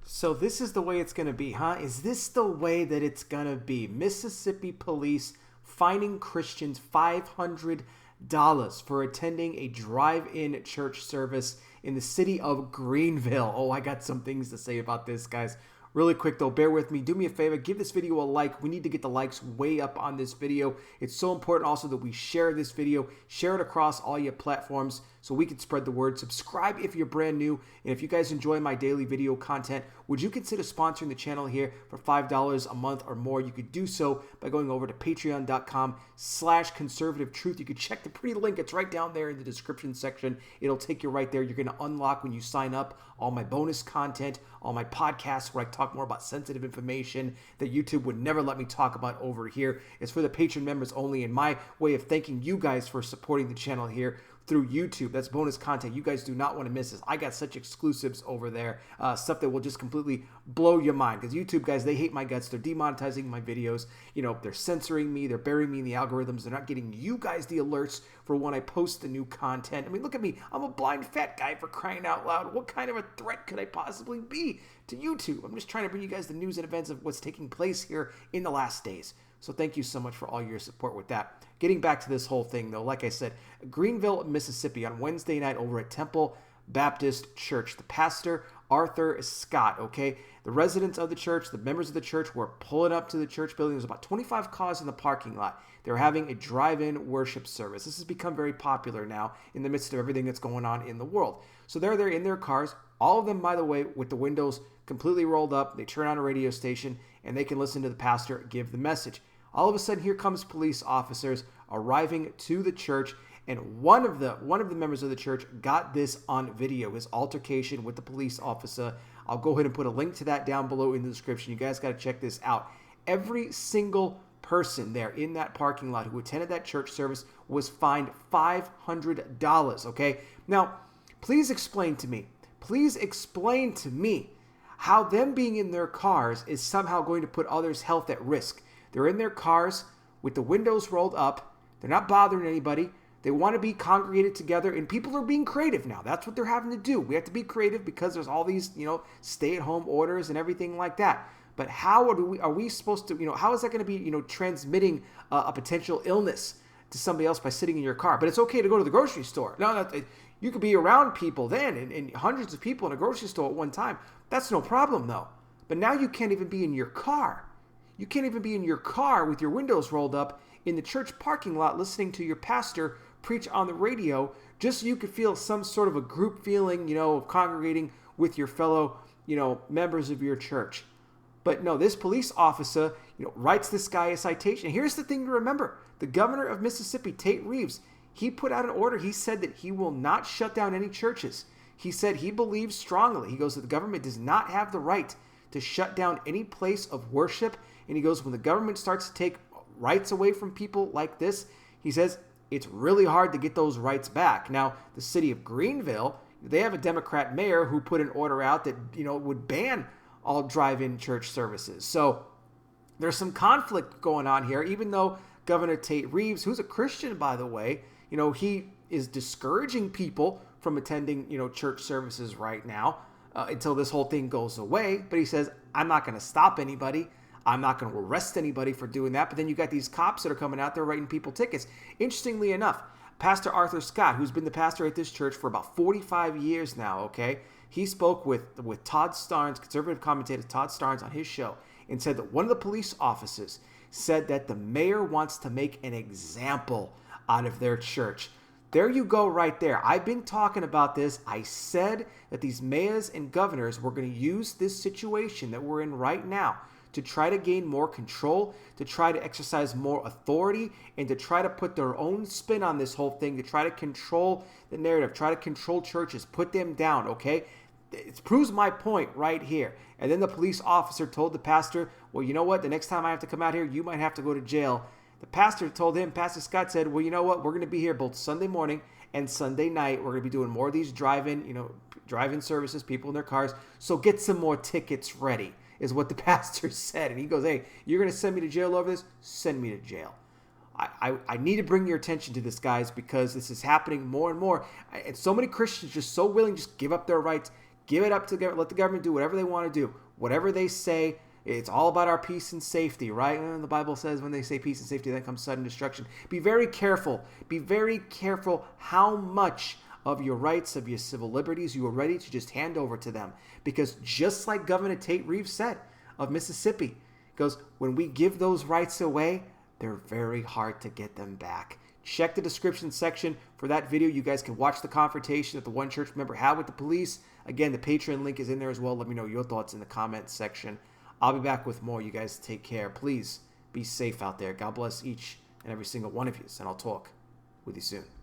So this is the way it's going to be, huh? Is this the way that it's going to be? Mississippi police fining Christians $500 for attending a drive-in church service in the city of Greenville. Oh, I got some things to say about this, guys. Really quick though, bear with me. Do me a favor, give this video a like. We need to get the likes way up on this video. It's so important also that we share this video, share it across all your platforms so we can spread the word. Subscribe if you're brand new, and if you guys enjoy my daily video content, would you consider sponsoring the channel here for $5 a month or more? You could do so by going over to patreon.com/conservative truth. You could check the pretty link. It's right down there in the description section. It'll take you right there. You're going to unlock when you sign up all my bonus content, all my podcasts where I talk more about sensitive information that YouTube would never let me talk about over here. It's for the patron members only, and my way of thanking you guys for supporting the channel here through YouTube. That's bonus content. You guys do not want to miss this. I got such exclusives over there, stuff that will just completely blow your mind, because YouTube guys, they hate my guts. They're demonetizing my videos. You know, they're censoring me. They're burying me in the algorithms. They're not getting you guys the alerts for when I post the new content. I mean, look at me. I'm a blind fat guy, for crying out loud. What kind of a threat could I possibly be to YouTube? I'm just trying to bring you guys the news and events of what's taking place here in the last days. So thank you so much for all your support with that. Getting back to this whole thing, though, like I said, Greenville, Mississippi, on Wednesday night over at Temple Baptist Church. The pastor, Arthur Scott, okay? The residents of the church, the members of the church were pulling up to the church building. There's about 25 cars in the parking lot. They were having a drive-in worship service. This has become very popular now in the midst of everything that's going on in the world. So they're there in their cars, all of them, by the way, with the windows completely rolled up. They turn on a radio station, and they can listen to the pastor give the message. All of a sudden, here comes police officers arriving to the church, and one of the members of the church got this on video, his altercation with the police officer. I'll go ahead and put a link to that down below in the description. You guys got to check this out. Every single person there in that parking lot who attended that church service was fined $500, okay? Now, please explain to me how them being in their cars is somehow going to put others' health at risk. They're in their cars with the windows rolled up. They're not bothering anybody. They want to be congregated together, and people are being creative now. That's what they're having to do. We have to be creative because there's all these, stay-at-home orders and everything like that. But how are we supposed to, how is that going to be, transmitting a potential illness to somebody else by sitting in your car? But it's okay to go to the grocery store. No, you could be around people then, and hundreds of people in a grocery store at one time. That's no problem, though. But now you can't even be in your car. You can't even be in your car with your windows rolled up in the church parking lot listening to your pastor preach on the radio just so you could feel some sort of a group feeling, of congregating with your fellow, members of your church. But no, this police officer, writes this guy a citation. Here's the thing to remember. The governor of Mississippi, Tate Reeves, he put out an order. He said that he will not shut down any churches. He said he believes strongly. He goes that the government does not have the right to shut down any place of worship. And he goes, when the government starts to take rights away from people like this, he says it's really hard to get those rights back. Now, the city of Greenville, they have a Democrat mayor who put an order out that, would ban all drive-in church services. So there's some conflict going on here, even though Governor Tate Reeves, who's a Christian, by the way, he is discouraging people from attending, church services right now until this whole thing goes away. But he says, I'm not going to stop anybody. I'm not going to arrest anybody for doing that. But then you got these cops that are coming out there writing people tickets. Interestingly enough, Pastor Arthur Scott, who's been the pastor at this church for about 45 years now, okay? He spoke with Todd Starnes, conservative commentator Todd Starnes, on his show, and said that one of the police officers said that the mayor wants to make an example out of their church. There you go right there. I've been talking about this. I said that these mayors and governors were going to use this situation that we're in right now to try to gain more control, to try to exercise more authority, and to try to put their own spin on this whole thing, to try to control the narrative, try to control churches, put them down, okay? It proves my point right here. And then the police officer told the pastor, well, you know what? The next time I have to come out here, you might have to go to jail. The pastor told him, Pastor Scott said, well, you know what? We're going to be here both Sunday morning and Sunday night. We're going to be doing more of these drive-in services, people in their cars. So get some more tickets ready, is what the pastor said. And he goes, hey, you're going to send me to jail over this? Send me to jail. I need to bring your attention to this, guys, because this is happening more and more. And so many Christians just so willing to just give up their rights, Give it up to government. Let the government do whatever they want to do. Whatever they say, it's all about our peace and safety, right? And the Bible says when they say peace and safety, then comes sudden destruction. Be very careful. Be very careful how much of your rights, of your civil liberties, you are ready to just hand over to them. Because just like Governor Tate Reeves said of Mississippi, goes, when we give those rights away, they're very hard to get them back. Check the description section for that video. You guys can watch the confrontation that the one church member had with the police. Again, the Patreon link is in there as well. Let me know your thoughts in the comments section. I'll be back with more. You guys take care. Please be safe out there. God bless each and every single one of you, and I'll talk with you soon.